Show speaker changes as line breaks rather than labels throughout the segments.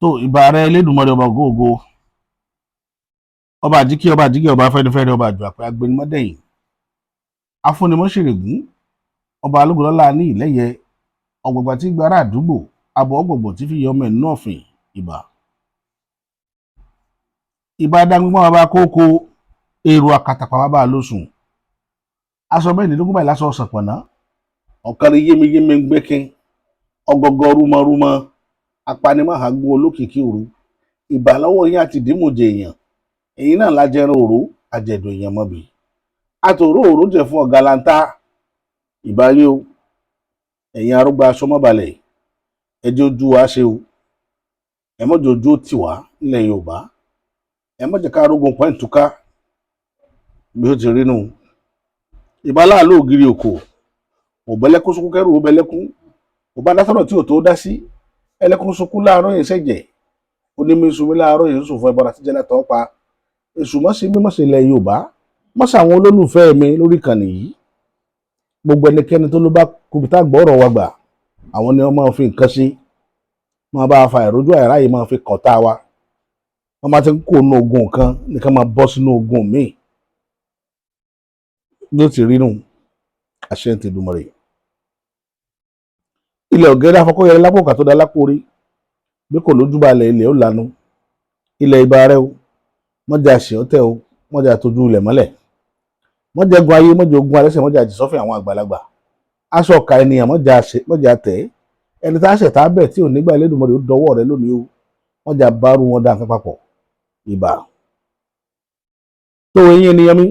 tó ìbà rẹ Elédùmarè ọba ògóògó ọba àjíkí ọba fẹ́nifẹ́re ọba àjọ àpẹ agbẹnimọ́dẹ̀yìn afúnimọ́ṣẹ̀rẹ̀gún ọba alógunlọ́lá ní ìlẹ́yẹ ọ̀gbọ̀gbà tí gbára àdúgbò abọ̀ ọ̀gbọ̀gbọ̀ tí fi yọ ọmọ ẹ̀ náà fìn ìbà dáńgbọ́n bàbá kókó èrò àkàtàpà bàbá lóṣùn aṣọ mẹ́rìndínlógún báyìí lásọ ọ̀sán pọ̀nà ọ̀kan yémiyémi gbẹ́kín ọgọgọ rúmọrúmọ apanimọ̀hágún olókìkí òru ìbà lọ́wọ́ yín àti ìdímọ̀jẹ̀ èèyàn èyí náà lájẹran òru àjẹ̀dọ̀ èèyàn mọ́bì àtòrò òru jẹ fún ọ̀gá lantá ìbà yín o ẹ̀yin arúgbó aṣọ mọ́balẹ̀ ẹjẹ́ ojú wa ṣe o ẹ mọ́jọ ojú ó tì wá nílẹ̀ Yorùbá ẹ mọ́jọ ká arógun pọ́ìntúká bí ó ti rí nù ìbà láàlú ògiri òkò òbẹ́lẹ́kún sunkún kẹ́rù òbẹ́lẹ́kún òbá dásọ̀rọ̀ tí ò tó dá sí ẹlẹ́kún sunkún láàárọ̀ yẹn ṣẹ̀jẹ̀ onímísùnmí láàárọ̀ yẹn sùn fún ẹbọra tí jẹ́lẹ̀ tọ́ pa èṣù mọ́sí mímọ́sí ilẹ̀ Yorùbá mọ́sí àwọn olólùfẹ́ mi lórí ìkànnì yìí gbogbo ẹnikẹ́ni tó ló bá kùbìtà gbọ́rọ̀ wa gbà àwọn ni wọ́n máa fi nǹkan sí máa bá fa ìrójú àìráyè máa fi kọ̀tà wa wọ́n máa ti ń kó inú ogun kan nìkan máa bọ́ sínú ogun míì bí ó ti rí nù àṣẹ ń tẹ̀dùmọ̀ rẹ̀ ilẹ̀ ọ̀gẹ́dẹ́ afọkọ́yẹrẹ lápòkà tó dá lápòrí bí kò lójú balẹ̀ ilẹ̀ ó lanu ilẹ̀ ìbà rẹ o mọ́jà àṣẹ ọ̀tẹ̀ o mọ́jà tójú ilẹ̀ mọ́lẹ̀ mọ́jà gun ayé mọ́jà ogun alẹ́sẹ̀ mọ́jà àjẹsọ́fìn àwọn àgbàlagbà aṣọ ọ̀ka ènìyàn mọ́jà tẹ̀ ẹni tá a ṣẹ̀ tá a bẹ̀ tí ò nígbà Elédùmarè ó dọwọ́ rẹ lónìí o mọ́jà bárú wọn dá nǹkan papọ̀ ìbà tó eyín ènìyàn mi.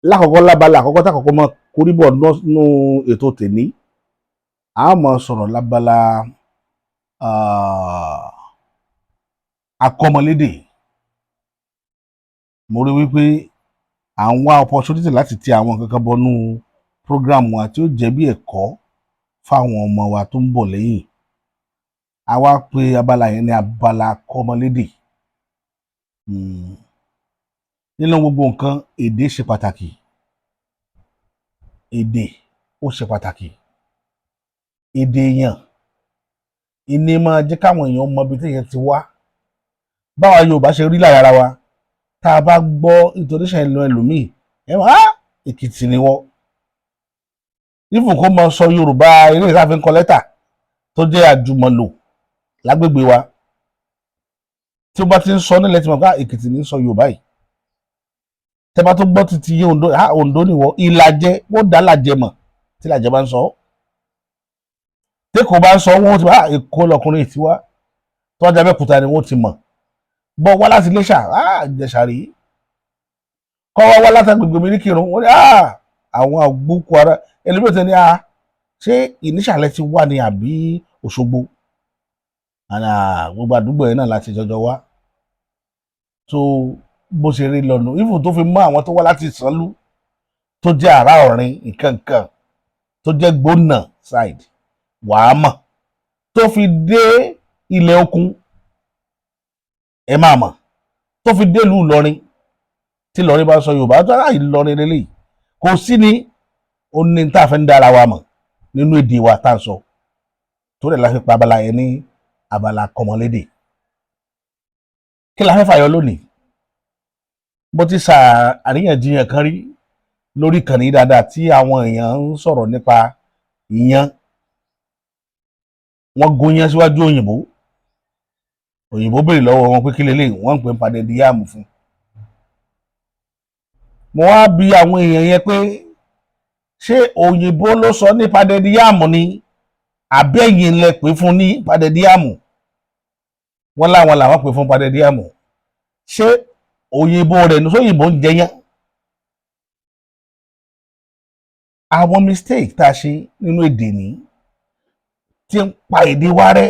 Lákọ̀ọ́kọ́ lábala àkọ́kọ́ tákọ̀ọ́kọ́ mọ́ koríbọ̀ nínú ètò tèní a máa sọ̀rọ̀ lábala akọ́mọlédè. Mo rí wípé à ń wá opportunity láti ti àwọn kankan bọnú program wa tí ó jẹ́ bí ẹ̀kọ́ fáwọn ọmọ wa tó ń bọ̀ lẹ́yìn. A wá pè abala yẹn ní abala akọ́mọlédè. Nínú gbogbo nǹkan èdè ṣe pàtàkì èdè ó ṣe pàtàkì èdè èèyàn ìní máa jẹ́ káwọn èèyàn mọ ibi tí èèyàn ti wá báwa Yorùbá ṣe rí lára wa tá a bá gbọ́ intonation ẹnu ẹlòmíì ẹ máa Èkìtì ni wọ́n nífun kó máa sọ Yorùbá eré ìsáfin kọ lẹ́tà tó jẹ́ àjùmọ̀lò lágbègbè wa tí ó bá ti ń sọ nílẹ̀ tí mo ká Èkìtì ní sọ Yorùbá yìí tẹ́bá tó gbọ́ títí yé Oǹdó nìwọ ìlàjẹ wọ́n dá làjẹ mọ̀ tí làjẹ bá ń sọ tẹ́kọ̀ọ́ bá ń sọ wọ́n ti bá Èkó lọkùnrin ìtiwá tó wájú Abẹ́òkúta ni wọ́n ti mọ̀ bọ́ wá láti Iléṣà Ìjẹ̀ṣà rí kọ́ wá láti agbègbè mi ní Kírun wọ́n ní àwọn àgbókù ara ẹlẹ́bí òtẹ́ ní ṣé ìníṣàlẹ̀ ti wá ní àbí Òṣogbo gbogbo àdúgbò yẹn náà láti jọjọ wá tó bó ṣe rí lọ́nà ìfún tó fi mọ́ àwọn tó wá láti Ìsànlú tó jẹ́ àrá ọ̀rin nǹkankan tó jẹ́ Gbónà side Wàámọ̀ tó fi dé ilẹ̀ Òkun ẹ máa mọ̀ tó fi dé ìlú Ìlọrin tí Ìlọrin bá sọ Yorùbá tó ará Ìlọrin lélẹ̀ kò sí ní ó ní tá a fẹ́ ń dára wa mọ̀ nínú èdè wa tá a sọ tó rẹ̀ la fi pa abala yẹn ní abala kọ́mọlédè kí la fẹ́ fàyọ lónìí bó ti sa àríyànjiyàn kan rí lórí ìkànnì dáadáa tí àwọn èèyàn ń sọ̀rọ̀ nípa ìyàn wọ́n gúnyán síwájú òyìnbó béèrè lọ́wọ́ wọn pé kí lélẹ̀ wọ́n ń pè ń padà di yáàmù fún. mo wá bi àwọn èèyàn yẹn pé ṣé òyìnbó ló sọ ní padà di yáàmù ni àbẹ́yìn lẹ pè fún ní padà di yáàmù wọ́n láwọn làwọn pè fún padà di yáàmù ṣé òyìnbó rẹ̀ ní sóyìnbó ń jẹyán àwọn mistake tá a ṣe nínú èdè ní tí ń pa èdè wa rẹ́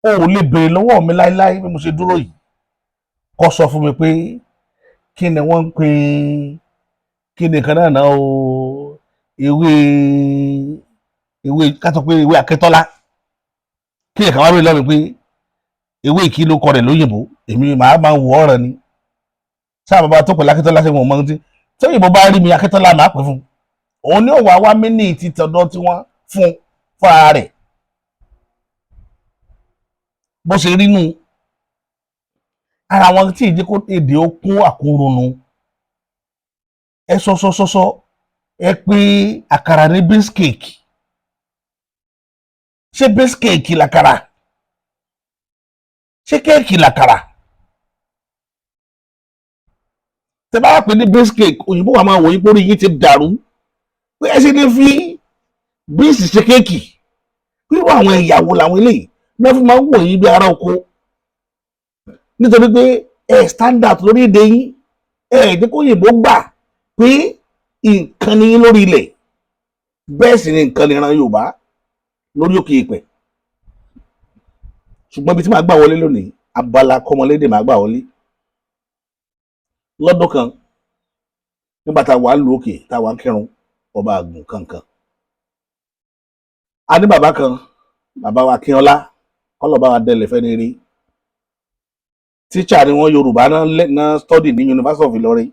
o ò lè béèrè lọ́wọ́ mi láíláí bí mo ṣe dúró yìí kó sọ fún mi pé kí ni wọ́n ń pè kí ni kan náà o ewé ká sọ pé ewé Akíntọ́lá kí ni kan wá rí lọ́wọ́ mi pé ewé ìkíló kọ rẹ̀ lóyìnbó èmi máa ń wọ ọ̀ràn ni sáà bàbá tó pẹ̀lú Akíntọ́lá ṣe wọ́n mọ́ tí òyìnbó bá rí mi Akíntọ́lá máa pè fún òun ní òwà wá mí ní ti tọ̀dọ̀ tí wọ́n fún fúnra rẹ̀ bó ṣe rí nù ara wọn tí ìdí kó èdè ó kún àkúrònú ẹ sọsọsọsọ ẹ pé àkàrà ní base cake ṣé base cake làkàrà ṣé kéèkì làkàrà tẹ bá pè ní base cake òyìnbó wa máa wòye pórí yìí ti dàrú pé ẹ ṣe lè fi bíìsì ṣe kéèkì irú àwọn ìyàwó làwọn eléyìí náà fi máa ń wò yín bí ará oko nítorí pé ẹ standard lórí èdè yín ẹ ẹ̀dín kó òyìnbó gbà pé nǹkan ni yín lórí ilẹ̀ bẹ́ẹ̀ sì ni nǹkan nìran Yorùbá lórí òkè ìpẹ̀ ṣùgbọ́n ibi tí màá gbà wọlé lónìí abala kọ́mọlédè màá gbà wọlé lọ́dún kan nígbà tá a wà lù òkè tá a wà ń kírun ọba àgùn kankan a ní bàbá kan bàbá wa Akínọlá kọlọba wa dẹlẹ fẹ ní rí tíṣà ni wọn Yorùbá náà study ní University of Ìlọrin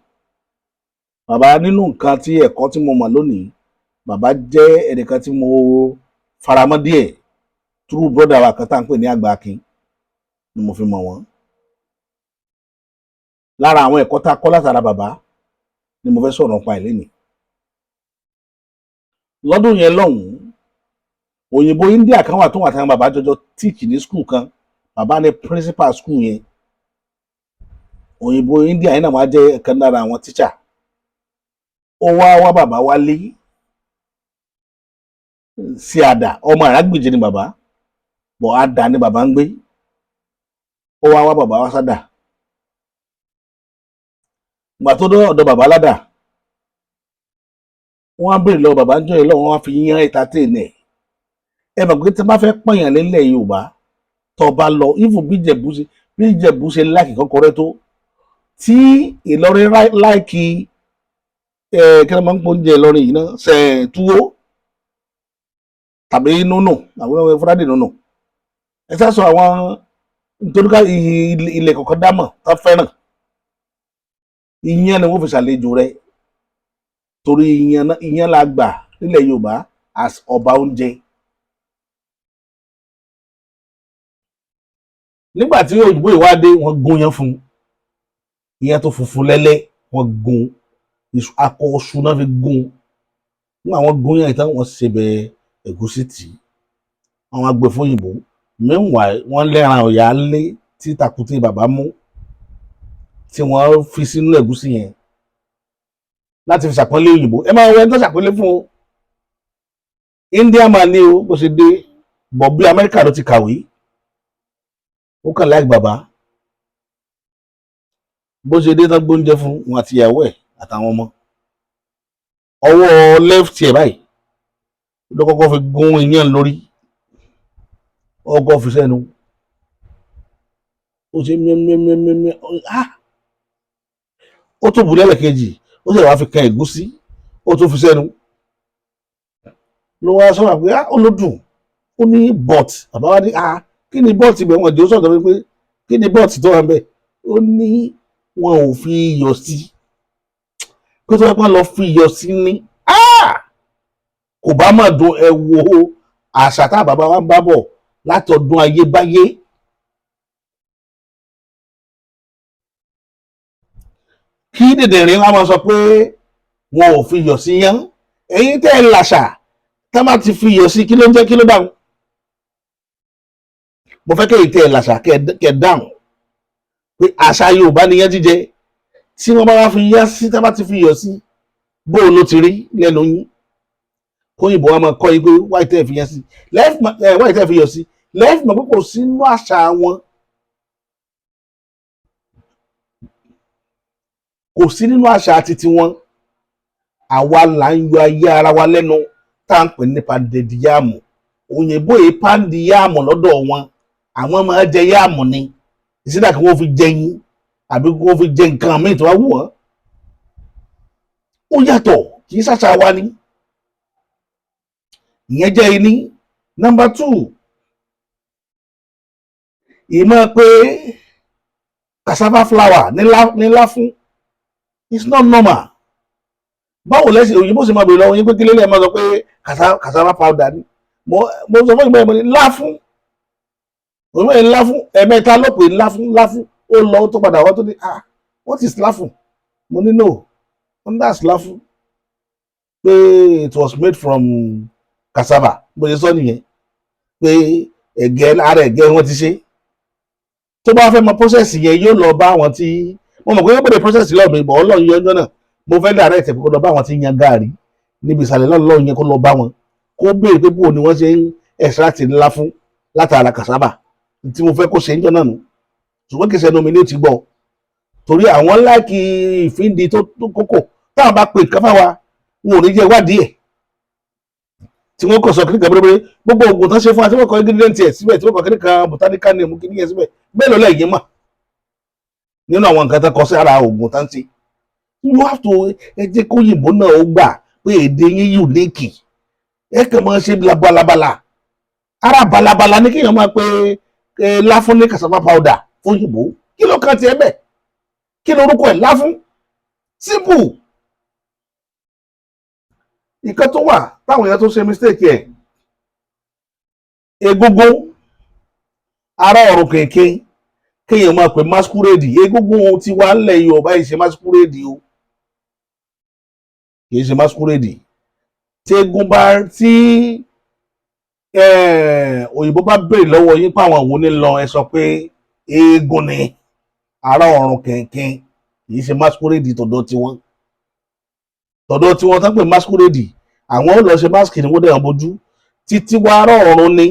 bàbá nínú nǹkan tí ẹ̀kọ́ tí mo mọ̀ lónìí bàbá jẹ́ ẹnìkan tí mo faramọ́ díẹ̀ true brother wa kan tá à ń pè ní Àgbà Akin ni mo fi mọ̀ wọ́n lára àwọn ẹ̀kọ́ tá a kọ́ látara bàbá ni mo fẹ́ sọ̀rọ̀ nípa ìlénìí lọ́dún yẹn lọ́hùn-ún òyìnbó India kan wà tó wà táwọn bàbá jọjọ teach ní school kan bàbá ní principal school yẹn òyìnbó India yẹn náà wá jẹ́ ẹ̀kan lára àwọn teacher ó wá bàbá wálé sí àdà ọmọ Àràgbìjì ni bàbá bọ̀ àdà ni bàbá ń gbé ó wá bàbá wá sádà ìgbà tó dọ́dọ̀ bàbá ládà wọ́n á béèrè lọ́wọ́ bàbá ń jọ́ yìí lọ́wọ́ wọ́n á fi yíyan entertain ẹ̀ ẹ mọ̀ pé tí wọ́n bá fẹ́ pọ̀yàn nílẹ̀ Yorùbá tó bá lọ even bí Ìjẹ̀bú ṣe láìkì kọ́kọ́rẹ́ tó tí Ìlọrin láìkì kí wọ́n máa ń pò oúnjẹ Ìlọrin yìí náà ṣe túwó tàbí nùnù àwọn ẹ̀wọ̀n fúnradì nùnù ẹ sá sọ àwọn nítorí ká ilẹ̀ kọ̀ọ̀kan dámọ̀ tó fẹ́ràn ìyẹn ni wọ́n fi ṣàlejò rẹ̀ torí ìyẹn la gbà nílẹ̀ Yorùbá as ọba oúnjẹ. nígbà tí òyìnbó ìwádìí wọ́n gún yẹn fún ìyẹn tó funfun lẹ́lẹ́ wọ́n gún akọ ọṣù náà fi gún nígbà wọ́n gún yẹn tán wọ́n ṣebẹ̀ ẹ̀gúsí tì í àwọn agbè fún òyìnbó meanwhile wọ́n lẹ́ran ọ̀yà lé tí tàkùtì bàbá mú tí wọ́n fi sínú ẹ̀gúsí yẹn láti fi ṣàpọ́nlé òyìnbó ẹ máa wọ ẹni tó ṣàpọ́nlé fún o India máa ní o bó ṣe dé bọ̀ bí Amẹ́ríkà ló ti kàwé ó kàn láì bàbá bó ṣe dé tán gbóúnjẹ fún wọn àti ìyàwó ẹ̀ àtàwọn ọmọ ọwọ́ left ẹ̀ báyìí ló kọ́kọ́ fi gún iyán lórí ọkọ̀ fi sẹ́nu ó ṣe mẹ́mẹ́mẹ́mẹ́ ó tó bù lẹ́lẹ̀kejì ó sì wá fi kan ẹ̀gúsí ó tó fi sẹ́nu ló wá sọ́wọ́n pé ó ló dùn ó ní bọ́t bàbá wa ní kí ni bọ́ọ̀tì bẹ̀ wọ́n jẹ́ ó sọ̀tọ̀ wípé kí ni bọ́ọ̀tì tó wà ń bẹ̀ ó ní wọn ò fi iyọ̀ sí pé tó wá pọ́n lọ fi iyọ̀ sí ní kò bá má dùn ẹ wo àṣà tá bàbá wa ń bá bọ̀ láti ọdún ayébáyé kí dèdèrè wọn máa sọ pé wọn ò fi iyọ̀ sí yán ẹ̀yin tẹ́ ẹ làṣà tá má ti fi iyọ̀ sí kí ló ń jẹ́ kí ló dáhùn mo fẹ́ kéyìí tẹ́ ẹ làṣà kẹ́ dáhùn pé àṣà Yorùbá nìyẹn jíjẹ tí wọ́n bá wá fi yá sí tá bá ti fi iyọ̀ sí bóò ló ti rí lẹ́nu yín kóyìnbó wa máa kọ́ yín pé wáyé tẹ́ ẹ fi yá sí wáyé tẹ́ ẹ fi iyọ̀ sí lẹ́ẹ̀fì mọ̀ pé kò sínú àṣà wọn kò sí nínú àṣà àti tiwọn àwa là ń yọ ayé ara wa lẹ́nu tá à ń pè ní pandediyamu òyìnbó yìí pandiyamu lọ́dọ̀ wọn àwọn máa jẹ yáàmù ni ìsídà kí wọ́n fi jẹ yín àbí kí wọ́n fi jẹ nǹkan míì tó wá wù wọ́n ó yàtọ̀ kì í ṣàṣà wa ni ìyẹn jẹ́ iní. Number 2 ìmọ̀ pé cassava flour nílá fún it's not normal báwo lẹ́sìn òyìnbó sì máa bèrè lọ́wọ́ yín pé kí lélẹ̀ máa sọ pé cassava powder ni mo sọ fún ìgbà yẹn mo ní láfún òyìnbó yẹn láfún ẹ̀mẹ́ta ló pè láfún ó lọ tó padà wọ́n tó ní what is láfún mo ní no that's láfún pé it was made from cassava bó ṣe sọ nìyẹn pé ẹ̀gẹ́ ara ẹ̀gẹ́ wọ́n ti ṣe tó bá fẹ́ mọ process yẹn yóò lọ bá àwọn tí mo mọ̀ pé yóò bẹ̀rẹ̀ process lọ́ọ̀mì ìbọn ọlọ́run yẹn ọjọ́ náà mo fẹ́ direct kó lọ bá àwọn tí yan gaari níbi ìsàlẹ̀ lọ́ọ̀lọ́run yẹn kó lọ bá wọn kó béèrè pé bó ni wọ́n ṣe ń extract ńlá fún látara cassava tí mo fẹ́ kó ṣe ń jọ náà nù ṣùgbọ́n kì í ṣe ẹnu mi ní ti gbọ́ torí àwọn láìkì ìfíndì tó kókò táwọn bá pè nǹkan fáwa wọn ò ní jẹ́ ìwádìí ẹ̀ tí wọ́n kọ̀ sọ kíníkà bẹ́rẹ́bẹ́rẹ́ gbogbo oògùn tán ṣe fún wa tí wọ́n kọ ingredient ẹ̀ síbẹ̀ tí wọ́n kọ kíníkà botanical name kíníkà síbẹ̀ mélòó lẹ́yìn mọ̀ nínú àwọn nǹkan tán kọ sí ara oògùn tán ti you have to ẹ jẹ́ kó yìnbó náà ó gbà pé èdè yín unique ẹ kàn máa ṣe balabala ara balabala ní kéèyàn máa pe láfún ní cassava powder fún yìnbó kí ló kàn tiẹ̀ bẹ́ẹ̀ kí lorúkọ ẹ̀ láfún simple ìkan tó wà táwọn èèyàn tó ṣe mistake ẹ̀ egungun ara ọ̀rùn kẹ̀kẹ́ kéèyàn máa pè masquerade egungun ti wà ńlẹ̀ Yorùbá yìí ṣe masquerade o kì í ṣe masquerade tí egun bá tí òyìnbó bá béèrè lọ́wọ́ yín pé àwọn òun ní lọ ẹ sọ pé eégún ni ara ọ̀rùn kẹ̀kẹ́ kì í ṣe masquerade tọ̀dọ̀ tiwọn tán pè masquerade àwọn ò lọ ṣe mask ní wọ́n dẹ̀ hàn bójú títí wá ara ọ̀run ni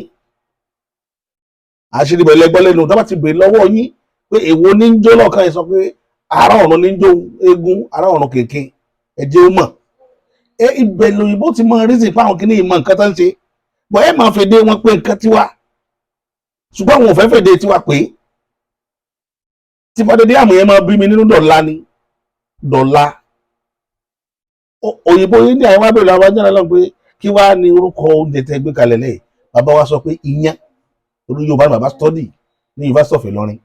àṣírí bẹ̀rẹ̀ lẹ́gbọ́n lẹ́nu tó bá ti bèrè lọ́wọ́ yín pé èwo ní ń jó lọ́ọ̀kan yìí sọ pé ara ọ̀run ní ń jó eégún ara ọ̀run kèké ẹ̀jẹ̀ ó mọ̀ ibẹ̀ lòyìnbó ti mọ rísì fáwọn kìíní ìmọ̀ nǹkan tó ń ṣe bọ̀ ẹ máa fèdè wọn pé nǹkan tiwa ṣùgbọ́n àwọn ò fẹ́ fèdè tiwa pé tí fọdẹdẹ àmì yẹn máa bí mi nínú dọ̀la òyìnbó yìí ní àwọn abẹ́rẹ́ làwọn ajá náà pé kí wàá ní orúkọ oúnjẹ tẹ́ gbé kalẹ̀ lẹ́yìn bàbá wa sọ pé iyán olú Yorùbá ni bàbá study ní University of Ìlọrin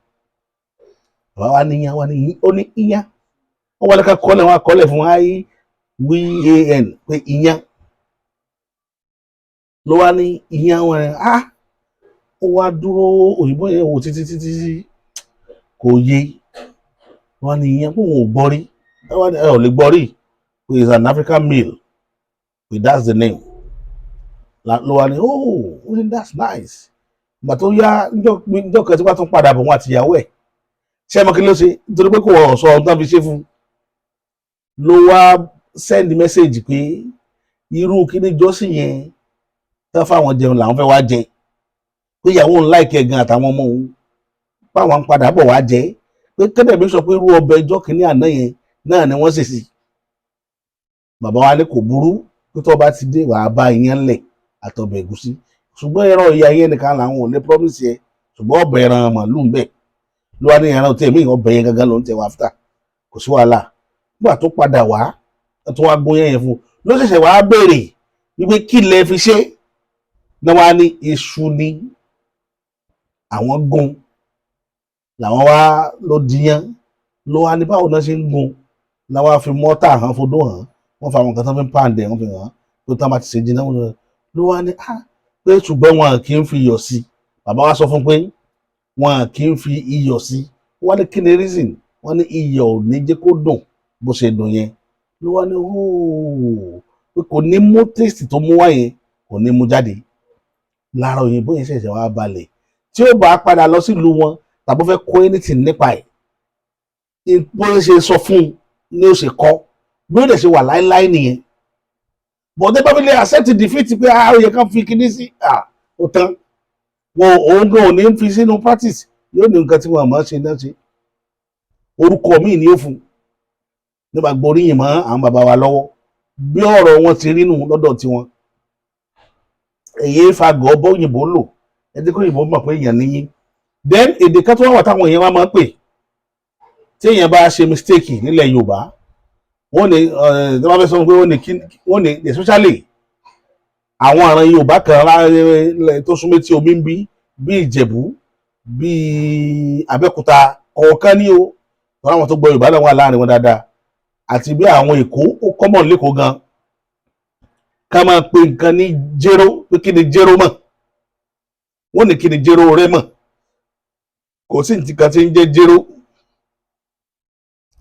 bàbá wa ní iyán wa ní ó ní iyán wọ́n wọlé ká kọ́lẹ̀ wọn akọ́lẹ̀ fún IYAN pé iyán ló wá ní iyán wọn rẹ̀ ó wá dúró òyìnbó yẹn wò títí kò yé wọn ní iyán pé òun ò gbọ́ rí ẹ ò lè gbọ́ rí is an African meal that's the name ló wá ní that's nice ìgbà tó yá níjọ́ kan tí wọ́n tún padà bọ̀ wọn àtìyàwó ẹ̀ ṣé ẹ mọ̀ kí ló ṣe nítorí pé kò wọ́n sọ ohun tó ń fi ṣe fún ló wá send message pé irú kíní jọ́sìn yẹn tán fáwọn jẹun làwọn fẹ́ wá jẹ pé ìyàwó òun láìkẹ́ gan àtàwọn ọmọ òun báwọn ń padà bọ̀ wá jẹ pé kẹ́dẹ̀ mi sọ pé irú ọbẹ̀ ẹjọ́ kìíní àná yẹn náà ni wọ́n ṣèṣì bàbá wa ní kò burú pé tó bá ti dé wàá bá iyán lẹ̀ àtọbẹ̀ ẹ̀gúsí ṣùgbọ́n ẹran ìyá yẹn nìkan làwọn ò ní promise yẹ ṣùgbọ́n ọbẹ̀ ẹran màálù ń bẹ̀ ló wá ní ẹran tí èmi ọbẹ̀ yẹn gangan ló ń tẹ̀ wá after kò sí wàhálà nígbà tó padà wá tó wá gbóyè yẹn fún ló ṣẹ̀ṣẹ̀ wá béèrè wípé kí lẹ fi ṣe náà wá ní iṣu ni àwọn gún làwọn wá ló diyán ló wá ní báwo náà ṣe ń gún làwọn á fi mọ́tà hàn fodó hàn wọ́n fa àwọn nǹkan tó fi ń pàǹdẹ̀ wọ́n fi hàn pé tó bá ti ṣe jiná ló wá ní pé ṣùgbọ́n wọn kì í fi iyọ̀ sí bàbá wa sọ fún pé wọn kì í fi iyọ̀ sí wọ́n ní kí ni reason wọ́n ní iyọ̀ ò ní jẹ́ kó dùn bó ṣe dùn yẹn ló wá ní pé kò ní mú taste tó mú wá yẹn kò ní mú jáde lára òyìnbó yẹn ṣẹ̀ṣẹ̀ wá balẹ̀ tí ó bá padà lọ sílùú wọn tàbí fẹ́ kọ́ anything nípa ẹ̀ bó ṣe sọ fún un ni ó ṣe kọ́ bí ó dẹ̀ ṣe wà láéláé nìyẹn bọ̀dé bá fi lè accept defeat pé ó yẹ ká fi kíní sí ó tán wọn òun gan ò ní fi sínú practice yóò ní nǹkan tí wọn àmọ́ ṣe náà ṣe orúkọ míì ni ó fún nígbà gboríyìn mọ́ àwọn bàbá wa lọ́wọ́ bí ọ̀rọ̀ wọn ti rí nù lọ́dọ̀ tiwọn èyí fagọ̀ bọ́ òyìnbó lò ẹdí kó òyìnbó mọ̀ pé èèyàn níyìn then èdè kan tó wà táwọn èèyàn wa máa ń pè tí èèyàn bá ṣe mistake nílẹ̀ Yorùbá wọ́n ní tí wọ́n fẹ́ sọ pé wọ́n ní especially àwọn àrùn Yorùbá kan tó súnmọ́ tí omi ń bí Ìjẹ̀bú bí Abẹ́òkúta kọ̀ọ̀kan ní o tọ́lá àwọn tó gbọ́ Yorùbá náà wà láàrin wọn dáadáa àti bí àwọn Èkó ó kọ́mọ̀ lẹ́kọ̀ọ́ gan ká máa pe nǹkan ní jéró pé kí ni jéró mọ̀ wọ́n ní kí ni jéró rẹ mọ̀ kò sí nǹkan tí ń jẹ́ jéró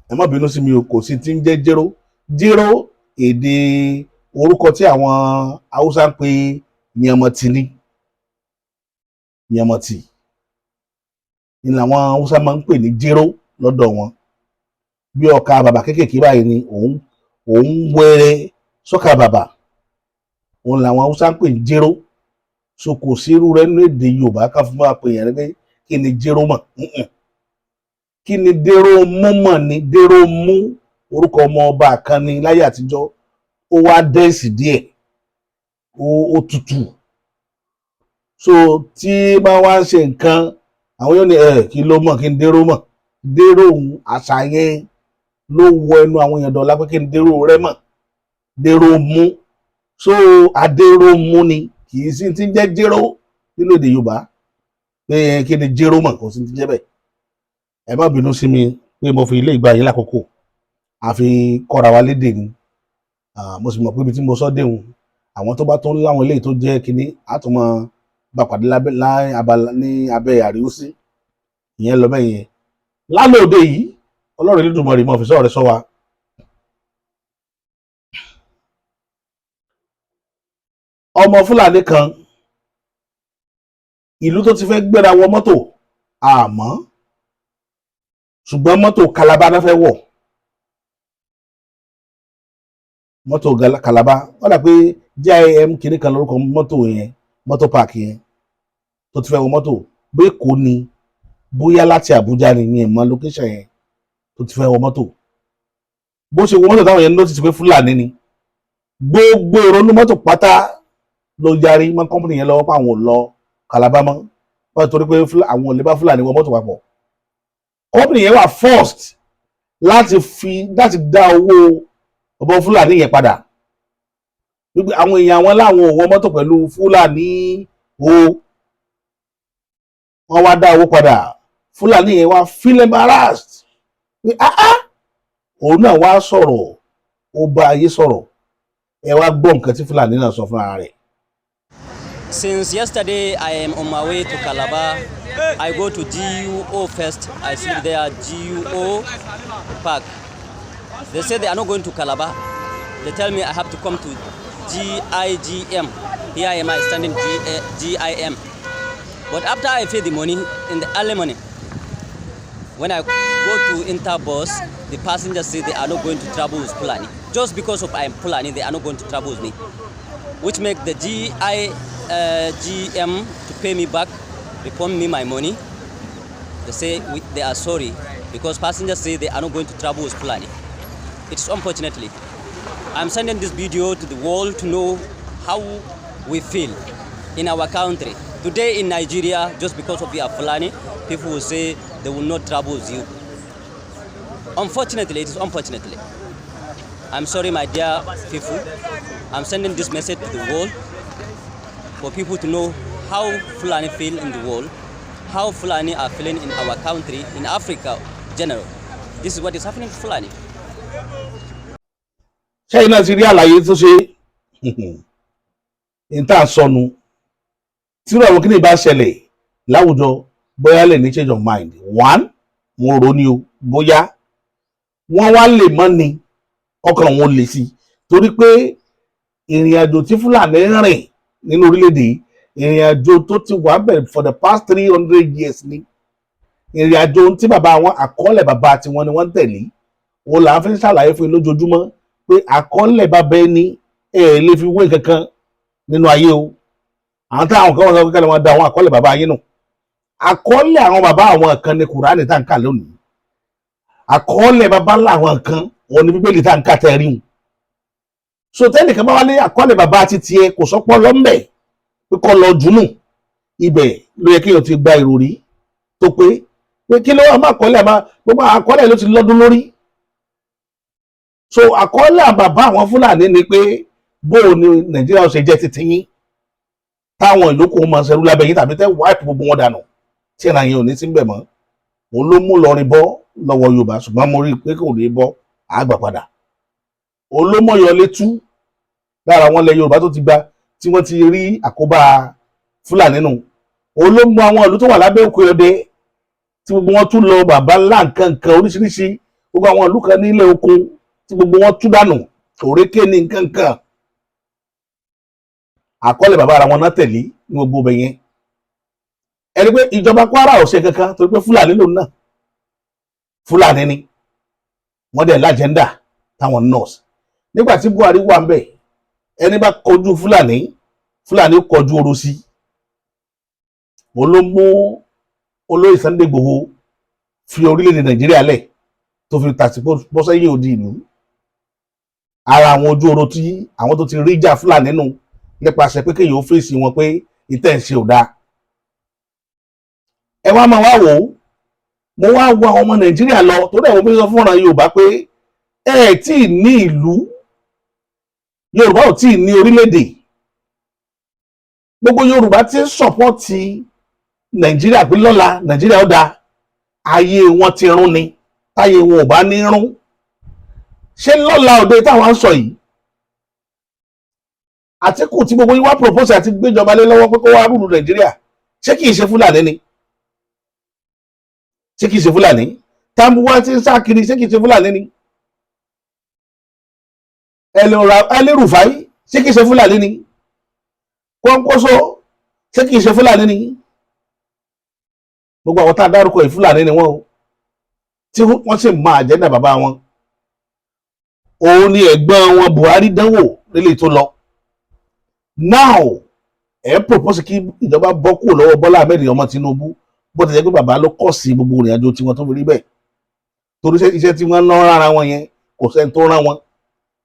ẹ má bínú sí mi o kò sí tí ń jẹ́ jéró jéró èdè orúkọ tí àwọn Haúsá ń pe yànmọ̀tì ni yànmọ̀tì ni làwọn Haúsá máa ń pè ní jéró lọ́dọ̀ wọn bí ọkà bàbà kéékèèké báyìí ni òun wẹ́rẹ́ sọ́kà bàbà òun làwọn Haúsá ń pè ní jéró so kò sí irú rẹ̀ nínú èdè Yorùbá ká fún wa pè yẹn pé kí ni jéró mọ̀ kí ni dérò mú mọ̀ ni dérò mú orúkọ ọmọ ọba kan ní láyé àtijọ́ ó wá dẹ́sì díẹ̀ ó tutù so tí bá wá ń ṣe nǹkan àwọn yóò ní kí ló mọ̀ kí ni dérò mọ̀ dérò àṣà yẹn ló wọ ẹnu àwọn èèyàn dọ̀la pé kí ni dérò rẹ mọ̀ dérò mú so adérò mú ni kì í sí ti ń jẹ́ jéró nínú èdè Yorùbá pé kí ni jéró mọ̀ kò sí ti jẹ́ bẹ́ẹ̀ ẹ má bínú sí mi pé mo fi ilé ìgbà yìí lákòókò àfi kọ́ra wa lédè ni mo sì mọ̀ pé ibi tí mo sọ déhùn àwọn tó bá tó ń láwọn eléyìí tó jẹ́ kínní àtúmọ̀ bá pàdé ní abẹ́ àríwísí ìyẹn lọ bẹ́ẹ̀ yẹn lálẹ́ òde yìí Ọlọ́run Elédùmarè mọ̀ fi sọ̀rọ̀ sọ wa. ọmọ Fúlàní kan ìlú tó ti fẹ́ gbéra wọ mọ́tò àmọ́ ṣùgbọ́n mọ́tò Calabar náà fẹ́ wọ̀ mọ́tò Calabar wọ́n dà pé GIM kìíní kan lórúkọ mọ́tò yẹn mọ́tò park yẹn tó ti fẹ́ wọ mọ́tò bóyá kò ní bóyá láti Àbújá ni ní ẹ̀mọ́ location yẹn tó ti fẹ́ wọ mọ́tò bó ṣe wọ mọ́tò táwọn yẹn ló ti pé Fúlàní ni gbogbo ìrònú mọ́tò pátá ló yarí mọ́ kọ́mpìnì yẹn lọ́wọ́ pé àwọn ò lọ Calabar mọ́ wọ́n torí pé àwọn ò lè bá Fúlàní wọ mọ́tò papọ̀ kọ́mpìnì yẹn wà first láti dá owó ọmọ Fúlàní yẹn padà wípé àwọn èèyàn wọn láwọn ò wọ mọ́tò pẹ̀lú Fúlàní o wọ́n wá dá owó padà Fúlàní yẹn wá feel embarrassed pé òun náà wá sọ̀rọ̀ ó bá ayé sọ̀rọ̀ ẹ wá gbọ́ nǹkan tí Fúlàní náà sọ fún ara rẹ̀.
Since yesterday, I am on my way to Calabar. I go to GUO first. I sleep there, GUO Park. They say they are not going to Calabar. They tell me I have to come to GIGM. Here am I standing GIM. But after I pay the money in the early morning, when I go to Interbus, the passengers say they are not going to travel with Fulani. Just because of I am Fulani, they are not going to travel with me. Which make the GIGM to pay me back, refund me my money. They say they are sorry because passengers say they are not going to travel with Fulani. It's unfortunately. I'm sending this video to the world to know how we feel in our country. Today in Nigeria, just because of the Fulani, people will say they will not travel with you. Unfortunately, it is unfortunately. I'm sorry, my dear people. I'm sending this message to the world for people to know how Fulani feel in the world, how Fulani are feeling in our country, in Africa in general. This is what is happening to Fulani.
Ṣé iná ti rí àlàyé tó ṣe ìta sọnù tí àwọn kìíní bá ṣẹlẹ̀ láwùjọ bóyá lè ní change of mind. One, mo rò ní o bóyá wọ́n wá lè mọ́ ni ọkàn wọn lè sí torí pé ìrìn àjò tí Fúlàní rìn nínú orílẹ̀-èdè ìrìn àjò tó ti wà bẹ̀rẹ̀ for the past 300 years ni ìrìn àjò tí bàbá wọn àkọọ́lẹ̀ bàbá tiwọn ni wọ́n tẹ̀lé wọn là ń fi ṣàlàyé fún yín lójoojúmọ́ pé àkọọ́lẹ̀ bàbá ẹni lè fi wé kankan nínú ayé o àwọn táwọn kan wọn sọ pé kálí wọn da àwọn àkọọ́lẹ̀ bàbá yín nù àkọọ́lẹ̀ àwọn bàbá àwọn kan ní Kùránì tá n kà lónìí àkọọ́lẹ̀ bàbá làwọn kan wọn ní Bíbélì tá n kà tẹ̀rí wọn so tẹ́nìkan bá wá ní àkọọ́lẹ̀ bàbá ti tiẹ̀ kò sọ́pọ̀ lọ́mbẹ̀ pé kọ́ lọ jùnú ibẹ̀ ló yẹ kéèyàn ti gba ìròrí tó pé kí ló wà má àkọọ́lẹ̀ gbogbo àkọọ́lẹ̀ ló ti lọ́dún lórí so àkọọ́lẹ̀ bàbá àwọn Fúlàní ni pé bóò ni Nàìjíríà ṣe jẹ́ títí yín táwọn ìlókù máa ṣerú lábẹ́ yín tàbí tẹ́ wáìpù gbogbo wọn dànù tí ìrìn àyẹ̀wò ní sí ń bẹ̀ mọ́ òun ló mú lọrin bọ́ lọ́wọ́ Yorùbá ṣùgbọ́n mo rí i pé kò ní bọ́ àgbà padà olómọ̀yọ́ létú lára àwọn ilẹ̀ Yorùbá tó ti gba tí wọ́n ti rí àkóbá Fúlàní nù olómọ àwọn ìlú tó wà lábẹ́ òkè ọdẹ tí gbogbo wọn tún lọ bàbá ńlá nǹkan oríṣiríṣi gbogbo àwọn ìlú kan nílẹ̀ okun tí gbogbo wọn tún dànù òrékè ní nǹkan àkọọ́lẹ̀ bàbá ara wọn náà tẹ̀lé ní gbogbo ibẹ̀ yẹn ẹni pé ìjọba Kwara ò ṣe kankan torí pé Fúlàní lòun náà Fúlàní ni wọ́n dẹ̀ lájẹ́ndà táwọn nọ́ọ̀sì nígbà tí Buhari wà ń bẹ̀ ẹni bá kọjú Fúlàní kọjú oró sí olómú olóyè Sunday Igboho fi orílẹ̀-èdè Nàìjíríà lẹ̀ tó fi tàṣí bọ́ sẹ́yìn odi ìlú ara àwọn ojú oró tí àwọn tó ti rí jà Fúlàní nù nípasẹ̀ pé kéèyàn ó fèsì wọn pé ìtẹ̀ ń ṣe ò dáa ẹ wá máa wá wò ó mo wá wo àwọn ọmọ Nàìjíríà lọ tó dẹ̀ wọ́n fi sọ fúnra Yorùbá pé ẹ tí ì ní ìlú Yorùbá ò tí ì ní orílẹ̀-èdè gbogbo Yorùbá tí ń sọ̀pọ̀tì Nàìjíríà pé lọ́la Nàìjíríà ó dáa ayé wọn ti rún ni táyé wọn ò bá ní rún ṣé lọ́la òde táwọn ń sọ yìí Àtíkù tí gbogbo yín wá propose àti gbéjọba lé lọ́wọ́ pé kó wá rúlu Nàìjíríà ṣé kìí ṣe Fúlàní ni ṣé kìí ṣe Fúlàní Tambuwa tí ń sá kiri ṣé kìí ṣe Fúlàní ni El-Rufai ṣé kìí ṣe Fúlàní ni Kwankwaso ṣé kìí ṣe Fúlàní ni gbogbo àwọn tá a dárúkọ yìí Fúlàní ni wọ́n o tí wọ́n sì máa àjẹ́ndà bàbá wọn òun ni ẹ̀gbọ́n wọn Buhari dánwò nílé tó lọ now ẹ propose kí ìjọba bọ́ kúrò lọ́wọ́ Bọ́lá Ahmed ọmọ Tinubu bó ti jẹ́ pé bàbá ló kọ̀ sí gbogbo ìrìn àjò tiwọn tó fi rí bẹ́ẹ̀ torí iṣẹ́ tí wọ́n ná rárá wọn yẹn kò sẹ́ni tó rán wọn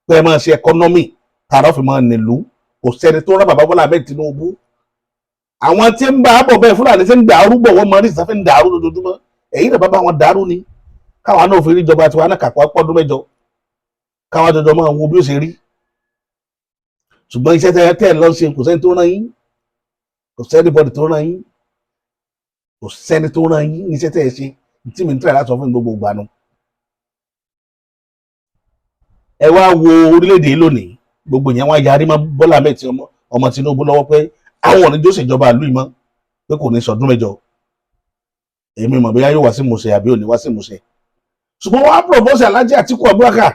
pé ẹ máa ṣe ẹkọ́nọ́mì tààrà fi máa nílùú kò sẹ́ni tó rán bàbá Bọ́lá Ahmed Tinubu àwọn tí ń bá bọ̀ bẹ́ẹ̀ Fúlàní tí ń dàrú bọ̀ wọ́n máa rí ìsáfẹ́ ń dàrú lójoojúmọ́ èyí náà bàbá wọn dàrú ni káwọn náà fi rí ìjọba tiwa náà kàpọ̀ pọ́dún mẹ́jọ káwọn jọjọ máa wo bí ó ṣe rí ṣùgbọ́n iṣẹ́ tẹ́ ẹ lọ ṣe kò sẹ́ni tó rán yín kò sẹ́ni bọ́dì tó rán yín kò sẹ́ni tó rán yín níṣẹ́ tẹ́ ẹ ṣe tí mi ń tẹ̀lé láti sọ fún gbogbo ìgbà nu. ẹ wá wo orílẹ̀-èdè lónìí gbogbo yẹn wá yarí mọ́ Bọ́lá Ahmed ọmọ Tinubu lọ́wọ́ pé àwọn ò ní jó ṣèjọba ìlú ìmọ̀ pé kò ní sọdún mẹ́jọ èmi mọ̀ bóyá yóò wá sí ìmúṣẹ àbí ò ní wá sí ìmúṣẹ ṣùgbọ́n wọ́n á propose Alhaji Atiku Abubakar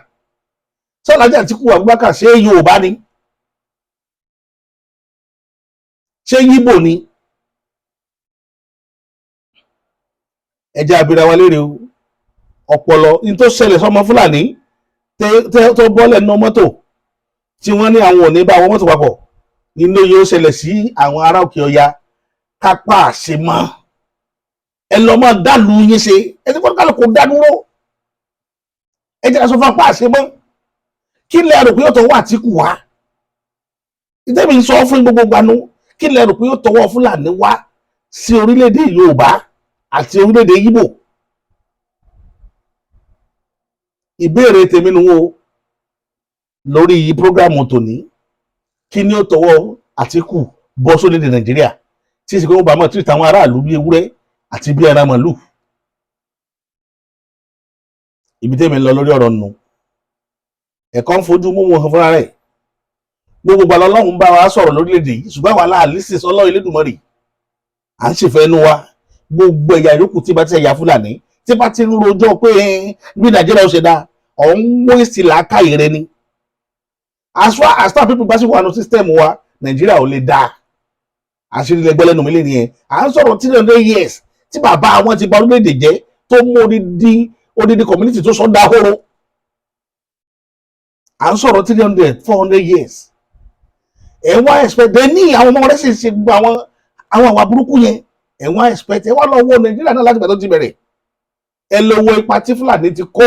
ṣé Alhaji Atiku Abubakar ṣé Yorùbá ni ṣé Yíbò ni ẹjẹ abira wa léèrè o ọpọlọ ní tó ṣẹlẹ̀ sọmọ Fúlàní tó bọ́lẹ̀ nínú mọ́tò tí wọ́n ní àwọn ò ní bá àwọn mọ́tò papọ̀ nínú yóò ṣẹlẹ̀ sí àwọn ará Òkè Ọya kápá àṣemọ́ ẹ lọ mọ dàlú yín ṣe ẹ ti kọ́ kálukú dádúró ẹ jẹ́ ká sọ fún apá àṣemọ́ kí lẹ rò pé yóò tọwọ́ Àtíkù wá ìtẹ́mi ń sọ fún gbogbo gbanú kí lẹ rò pé yóò tọwọ́ Fúlàní wá sí orílẹ̀-èdè Yorùbá àti orílẹ̀-èdè Yíbò ìbéèrè tèmi nu wo lórí prógrámù tòní kí ni ó tọwọ́ Àtíkù bọ́ sórílẹ̀-èdè Nàìjíríà tí ìsìnkú ọba mọ̀ tí ìtàwọn aráàlú bí ewúrẹ́ àti bí ẹran màlúù ibi tèmi lọ lórí ọ̀rọ̀ nù ẹ̀kọ́ ń fojú mú wọn fúnra rẹ̀ gbogbo gbàlọ́ Ọlọ́run bá wa sọ̀rọ̀ lórílẹ̀-èdè yìí ṣùgbọ́n àwọn aláàlú sì sọ Ọlọ́run Elédùmarè à ń ṣèfẹ́ inú wa gbogbo ẹ̀yà yòókù tí bá ti ẹ̀yà Fúlàní tí bá ti ń rojọ́ pé bí Nàìjíríà ó ṣe dáa ọ̀hún wọ́n sì làákàyè rẹ ni as far as people bá sì wà ní sísítẹ́ẹ̀mù wa Nàìjíríà ò lè dáa àṣírí lẹgbẹ́ lẹ́nu mi lé nìyẹn à ń sọ̀rọ̀ 300 years tí bàbá wọn ti bà orílẹ̀-èdè jẹ́ tó mú odidi community tó sọ dáhóró à ń sọ̀rọ̀ 300-400 years ẹ̀ wá expect ẹ̀ ní àwọn ọmọ rẹ̀ sì ṣe gbogbo àwọn àwa burúkú yẹn ẹ̀ wá expect ẹ̀ wá lọ wo Nàìjíríà náà láti gbà tó ti bẹ̀rẹ̀ ẹ lọ wo ipa tí Fúlàní ti kó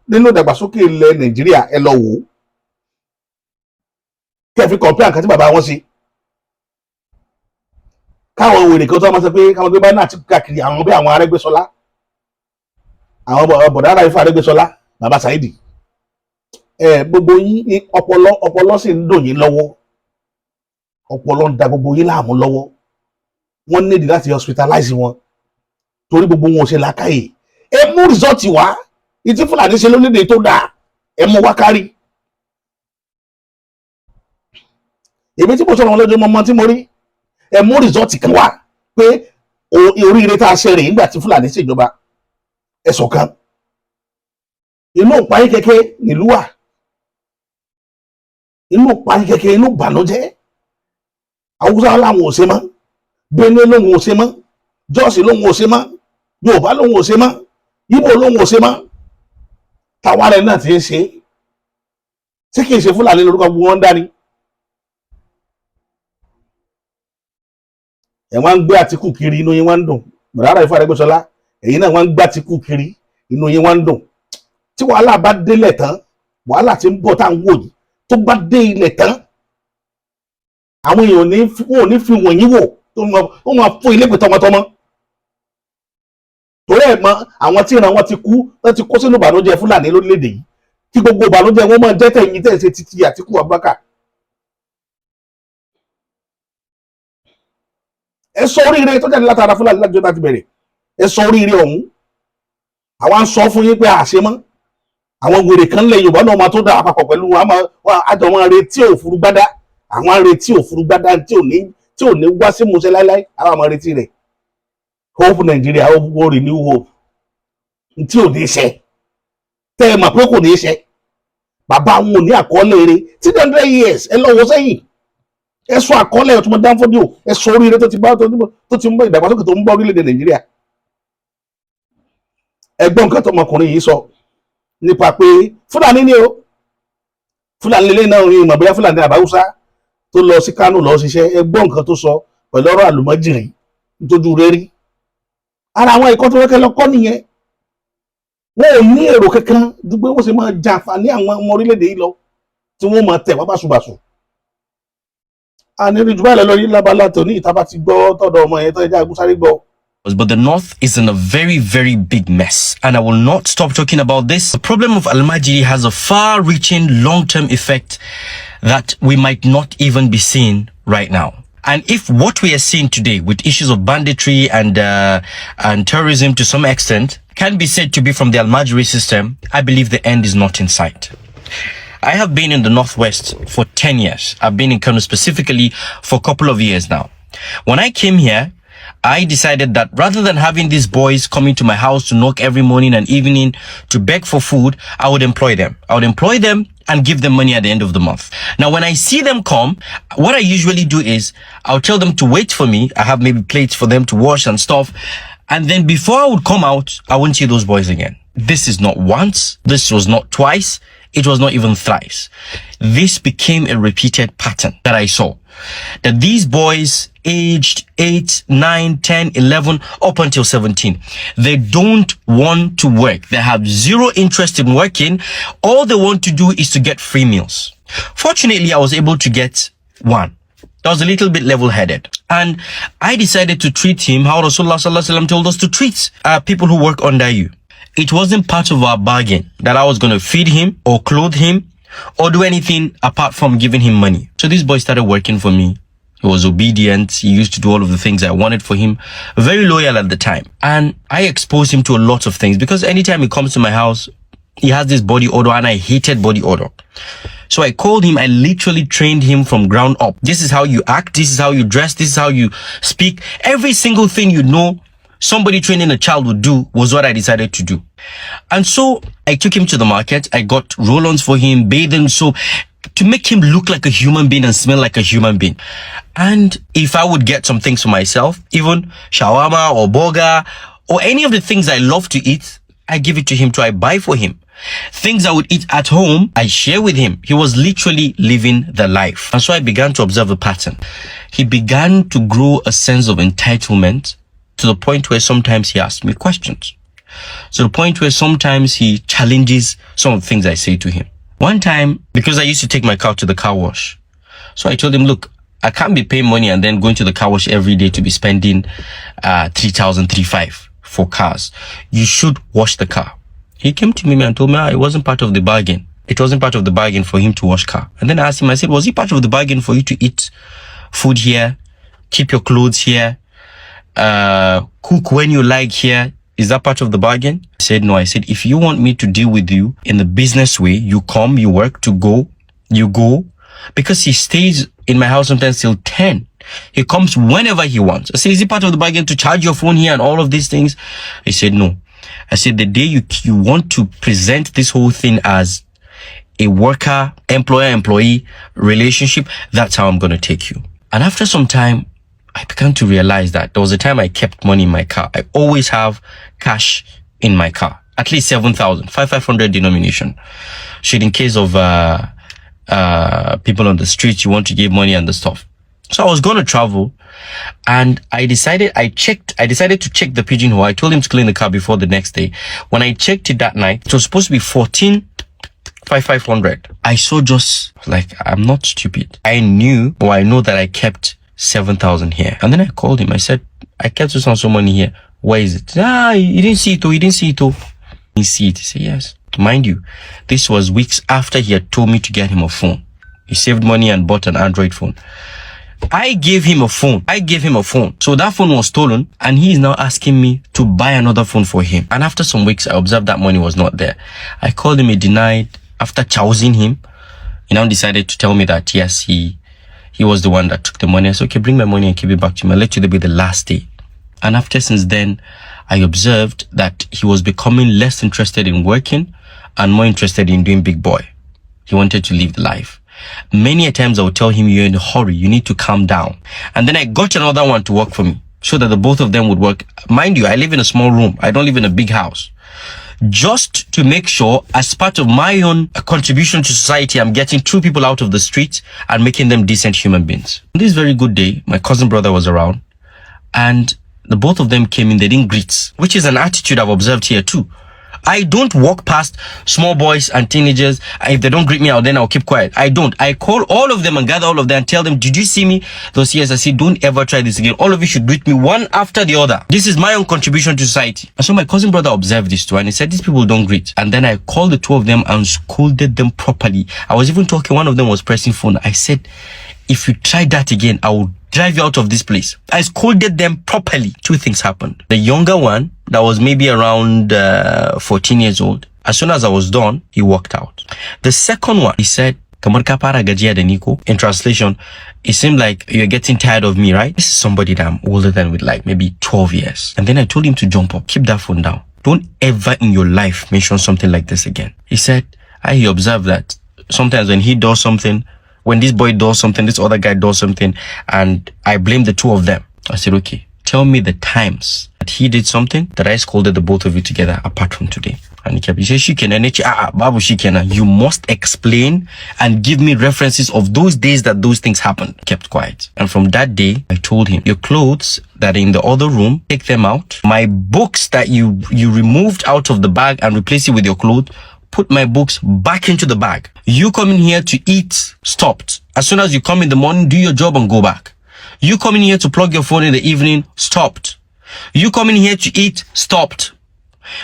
nínú ìdàgbàsókè ilẹ̀ Nàìjíríà ẹ lọ wò ó kẹfì compare nǹkan tí bàbá wọn ṣe káwọn wèrè kan tó máa sọ pé káwọn gbé bá náà ti káàkiri àwọn bí àwọn Arẹ́gbẹ́ṣọlá àwọn bọ̀dá Aláìfà Arẹ́gbẹ́ṣọlá bàbá Saidi gbogbo yín ọpọlọ sì ń dùn yín lọ́wọ́ ọpọlọ ń da gbogbo yín láàmú lọ́wọ́ wọ́n nídìí láti hospitalize wọn torí gbogbo wọn ò ṣe làákàyè ẹ mú rìsọ́ọ̀tì wá ìtí Fúlàní ṣe lórílẹ̀-èdè tó dáa ẹ mú wá kárí èmi tí mo sọ̀rọ̀ wọn lọ́jọ́ mọ́mọ́ tí mo rí ẹ mú rìsọ́ọ̀tì kan wá pé oríire tá a ṣe rè nígbà tí Fúlàní ṣèjọba ẹ̀sọ̀ kan inú ìpayín kẹ̀kẹ́ nílùú wà inú ìpayín kẹ̀kẹ́ inú ìbànújẹ́ Haúsá làwọn ò ṣe mọ́ Benue lòun ò ṣe mọ́ Jos lòun ò ṣe mọ́ Yorùbá lòun ò ṣe mọ́ Ìgbò lòun ò ṣe mọ́ táwa rẹ̀ náà ti ń ṣe tí kì í ṣe Fúlàní lórúkọ gbogbo wọn dání. ẹ wá ń gbé Àtíkù kiri inú yín wá ń dùn bàrà Ìfọ̀ Arẹ́gbẹ́ṣọlá èyí náà wá ń gbé Àtíkù kiri inú yín wá ń dùn tí wàhálà bá délẹ̀ tán wàhálà tí ń bọ̀ tá à ń wò yìí tó bá dé ilẹ̀ tán àwọn èèyàn ò ní fi wọ̀nyí wò tó máa fún ilé ìpè tọmọtọmọ torí ẹ̀ mọ àwọn tí ìran wọn ti kú wọn ti kó sínú ìbànújẹ́ Fúlàní lórílẹ̀‐èdè yìí kí gbogbo ìbànújẹ́ wọn máa jẹ́ tẹ̀yìn tẹ̀ ṣe títí Àtíkù Abubakar. ẹ sọ oríire tó jáde látara Fúlàní láti jọta ti bẹ̀rẹ̀ ẹ sọ oríire ọ̀hún àwa ń sọ fún yín pé àṣemọ́ àwọn wèrè kan lẹ Yorùbá náà máa tó dá àpapọ̀ pẹ̀lú àjọ wọn retí òfurugbádá àwọn retí òfurugbádá tí ò ní wá sí musẹ láíláí àwọn àmọ́ retí rẹ̀ hope Nigeria hope renew hope tí ò ní ṣe tẹ́ ẹ mọ̀ pé kò ní ṣe bàbá wọn ò ní àkọọ́lẹ̀ eré 300 years ẹ lọ́wọ́ sẹ́yìn ẹ sọ àkọọ́lẹ̀ ẹ̀ tó mọ Danfodio ẹ sọ oríire tó ti ń bọ̀ ìdàgbàsókè tó ń bọ̀ orílẹ̀-èdè Nàìjíríà ẹgbọ́n nǹkan tọmọkùnrin yìí sọ nípa pé Fúlàní ni o Fúlàní lélẹ́ náà ní ìmọ̀ bóyá Fúlàní àbáwúsá tó lọ sí Kánò lọ ṣiṣẹ́ ẹgbọ́n nǹkan tó sọ pẹ̀lú ọ̀rọ̀ àlùmọ́jìrì nítorí rẹ̀ rí ara àwọn ẹ̀kọ́ tó rẹ́kẹ́ lọ́kọ́ nìyẹn wọn ò ní èrò kankan dúpẹ́ wọ́n sì máa jàǹfààní àwọn ọmọ orílẹ̀-èdè yìí lọ tí wọ́n máa tẹ̀ wá báṣubàṣu àní rí jù báyìí lọ lórí lábala tòní ìta bá ti gbọ́ tọ̀dọ̀ ọmọ yẹn tó ẹja àgùsáré gbọ́.
But the North is in a very, very big mess. And I will not stop talking about this. The problem of Almajiri has a far-reaching long-term effect that we might not even be seeing right now. And if what we are seeing today with issues of banditry and terrorism to some extent can be said to be from the Almajiri system, I believe the end is not in sight. I have been in the Northwest for 10 years. I've been in Kano specifically for a couple of years now. When I came here, I decided that rather than having these boys coming to my house to knock every morning and evening to beg for food, I would employ them. I would employ them and give them money at the end of the month. Now, when I see them come, what I usually do is I'll tell them to wait for me. I have maybe plates for them to wash and stuff. And then before I would come out, I wouldn't see those boys again. This is not once. This was not twice. It was not even thrice. This became a repeated pattern that I saw. That these boys aged 8, 9, 10, 11, up until 17, they don't want to work. They have zero interest in working. All they want to do is to get free meals. Fortunately, I was able to get one. That was a little bit level-headed. And I decided to treat him how Rasulullah Sallallahu Alaihi Wasallam told us to treat people who work under you. It wasn't part of our bargain that I was going to feed him or clothe him or do anything apart from giving him money. So this boy started working for me. He was obedient. He used to do all of the things I wanted for him. Very loyal at the time. And I exposed him to a lot of things because anytime he comes to my house, he has this body odor and I hated body odor. So I called him. I literally trained him from ground up. This is how you act. This is how you dress. This is how you speak. Every single thing you know somebody training a child would do was what I decided to do. And so I took him to the market. I got roll-ons for him, bathing soap, to make him look like a human being and smell like a human being. And if I would get some things for myself, even shawarma or burger or any of the things I love to eat, I give it to him to I buy for him. Things I would eat at home, I share with him. He was literally living the life. And so I began to observe a pattern. He began to grow a sense of entitlement to the point where sometimes he asks me questions. To the point where sometimes he challenges some of the things I say to him. One time, because I used to take my car to the car wash. So I told him, look, I can't be paying money and then going to the car wash every day to be spending 3,000, 3,500 for cars. You should wash the car. He came to me and told me it wasn't part of the bargain. It wasn't part of the bargain for him to wash car. And then I asked him, I said, was it part of the bargain for you to eat food here, keep your clothes here, cook when you like here? Is that part of the bargain? I said, no. I said, if you want me to deal with you in the business way, you come, you work to go, you go, because he stays in my house sometimes till 10. He comes whenever he wants. I said, is it part of the bargain to charge your phone here and all of these things? He said, no. I said, the day you want to present this whole thing as a worker, employer-employee relationship, that's how I'm going to take you. And after some time, I began to realize that there was a time I kept money in my car. I always have cash in my car, at least 7,000, 500 denomination. Shit, in case of people on the streets, you want to give money and the stuff. So I was going to travel, and I decided to check the pigeonhole. I told him to clean the car before the next day. When I checked it that night, it was supposed to be 14,500. I saw just like, I'm not stupid. I know that I kept 7,000 here. And then I called him. I said, I kept so money here. Where is it? You didn't see it. You didn't see it. You didn't see it. He said, yes. Mind you, this was weeks after he had told me to get him a phone. He saved money and bought an Android phone. I gave him a phone. So that phone was stolen, and he is now asking me to buy another phone for him. And after some weeks, I observed that money was not there. I called him, he denied. After chousing him, he now decided to tell me that, yes, he was the one that took the money. I said, okay, bring my money and keep it back to me. I'll let you be the last day. And since then, I observed that he was becoming less interested in working and more interested in doing big boy. He wanted to live the life. Many a times I would tell him, you're in a hurry, you need to calm down. And then I got another one to work for me, so that the both of them would work. Mind you, I live in a small room. I don't live in a big house. Just to make sure, as part of my own contribution to society, I'm getting 2 people out of the streets and making them decent human beings. On this very good day, my cousin brother was around, and the both of them came in, they didn't greet, which is an attitude I've observed here too. I don't walk past small boys and teenagers. If they don't greet me out, then I'll keep quiet. I don't. I call all of them and gather all of them and tell them, did you see me? Those yes, I say, don't ever try this again. All of you should greet me one after the other. This is my own contribution to society. And so my cousin brother observed this too, and he said, these people don't greet. And then I called the 2 of them and scolded them properly. I was even talking, one of them was pressing phone. I said, if you try that again, I will drive you out of this place. I scolded them properly. 2 things happened. The younger one, that was maybe around 14 years old, as soon as I was done, he walked out. The second one, he said, in translation, it seemed like you're getting tired of me, right? This is somebody that I'm older than with like maybe 12 years. And then I told him to jump up, keep that phone down. Don't ever in your life mention something like this again. He said, I observed that sometimes when he does something, when this boy does something, this other guy does something, and I blame the 2 of them. I said, okay, tell me the times that he did something that I scolded the both of you together apart from today. And he said, you must explain and give me references of those days that those things happened. He kept quiet. And from that day, I told him, your clothes that are in the other room, take them out. My books that you removed out of the bag and replace it with your clothes, put my books back into the bag. You come in here to eat, stopped. As soon as you come in the morning, do your job and go back. You come in here to plug your phone in the evening, stopped. You come in here to eat, stopped.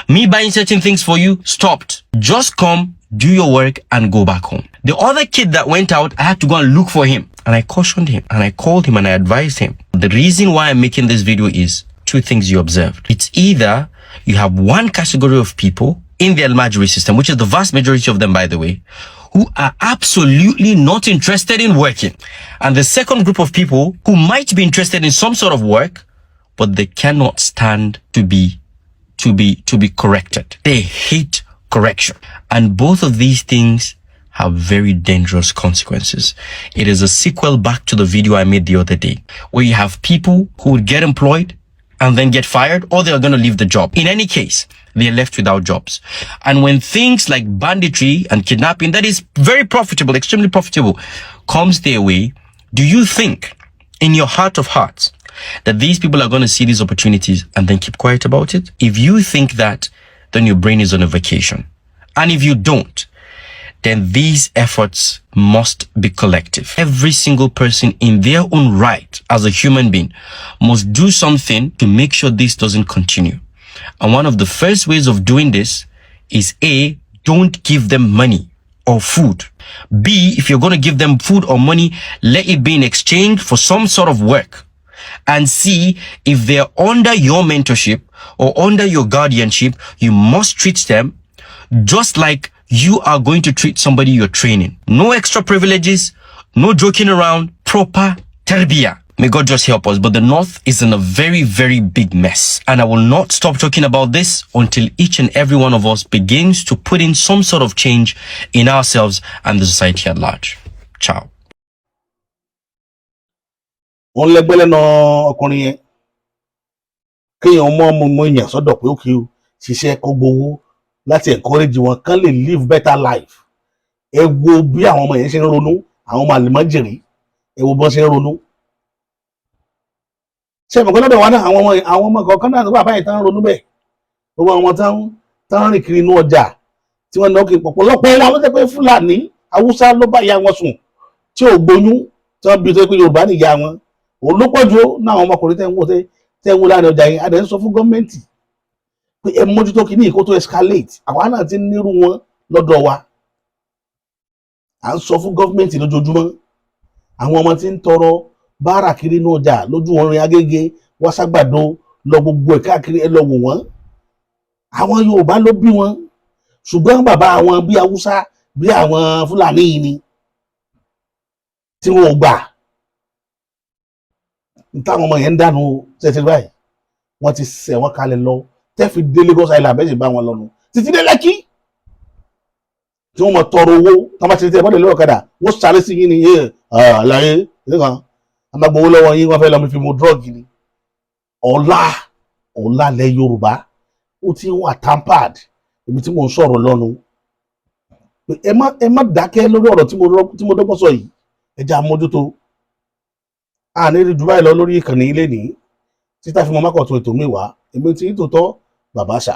Me buying certain things for you, stopped. Just come, do your work, and go back home. The other kid that went out, I had to go and look for him. And I cautioned him, and I called him, and I advised him. The reason why I'm making this video is 2 things you observed. It's either you have one category of people in the Almajiri system, which is the vast majority of them, by the way, who are absolutely not interested in working. And the second group of people who might be interested in some sort of work, but they cannot stand to be corrected. They hate correction. And both of these things have very dangerous consequences. It is a sequel back to the video I made the other day, where you have people who would get employed and then get fired, or they're going to leave the job. In any case, they're left without jobs. And when things like banditry and kidnapping, that is very profitable, extremely profitable, comes their way, do you think in your heart of hearts that these people are going to see these opportunities and then keep quiet about it? If you think that, then your brain is on a vacation. And if you don't, then these efforts must be collective. Every single person in their own right as a human being must do something to make sure this doesn't continue. And one of the first ways of doing this is A, don't give them money or food. B, if you're going to give them food or money, let it be in exchange for some sort of work. And C, if they're under your mentorship or under your guardianship, you must treat them just like you are going to treat somebody you're training. No extra privileges, No joking around, proper tarbiyah. May God just help us. But the North is in a very, very big mess. And I will not stop talking about this until each and every one of us begins to put in some sort of change in ourselves and the society at large. Ciao.
Wọ́n lẹ́gbẹ́lẹ́ na ọkùnrin yẹn kéèyàn mọ èèyàn sọ́dọ̀ pé ókè o ṣiṣẹ́ kó gbowó láti encourage wọn kán lè live better life. Ẹ wo bí àwọn ọmọ yẹn ṣe ń ronú, àwọn ọmọ àlùmọ́jèrè, ẹ wo bọ́n ṣe ń ronú. Ṣé ìmọ̀kọ́ lọ́dọ̀ wa náà àwọn ọmọ kọ̀ọ̀kan náà bàbá yìí tán ronú bẹ́ẹ̀. Gbogbo àwọn tán rìn kiri inú ọjà tí wọ́n náà kì í pọ̀pọ̀lọpọ̀ wọn ló jẹ́ pé Fúlàní Haúsá ló bá ìyá wọn sùn tí ò gbóyún tí wọ́n bí tó pé Yorùbá nìyá wọn. Òun ló pọ̀ jù náà àwọn ọmọkùnrin tẹ́ ń wò láàrin ọjà yẹn. A dẹ̀ ń sọ fún gọ́ọ̀mẹ̀ntì pé ẹ mójútó kí ní ìkó tó escalate. Àwa náà ti ń nírú wọn lọ́dọ̀ wa. À ń sọ fún gọ́ọ̀mẹ̀ntì lójoojúmọ́. Àwọn ọmọ tí ń tọrọ báárà kiri inú ọjà lójú orin Agége wáṣágbàdo lọ gbogbo ẹ̀ káàkiri ẹ lọ wò wọ́n. Àwọn Yorùbá ló bí wọn ṣùgbọ́n bàbá àwọn bí Haúsá bí àwọn Fúlàní yìí ni tí wọn ò gbà. Táwọn ọmọ yẹn ń dànù ṣẹ̀ṣẹ̀ báyìí wọ́n ti sẹ̀ wọ́n kalẹ̀ lọ tẹ́fì dé Lagos Island bẹ́ẹ̀ sì bá wọn lọ́nu títí dé Lẹ́kì tí wọ́n mọ̀ tọrọ owó tọ́ bá ti tẹ́ bọ́dẹ̀ lórí ọ̀kadà wọ́n sáré sí yín ni àlàyé nìkan amagbowó lọ́wọ́ yín wọ́n fẹ́ lọ́mọ fi mu drọ́ọ̀gì ni. Ọ̀la lẹ Yorùbá ó ti wà tampered ibi tí mò ń sọ̀rọ̀ lọ́nu. Ẹ má dákẹ́ lórí ọ̀rọ̀ tí mo dọ́gbọ́n sọ yìí ẹ jẹ́ àmójútó. Àní rí Dubai lọ lórí ìkànnì ilé ní títà fi mọ́ mákọ̀tún ètò mi wá èmi tí tòótọ́ bàbá àṣà.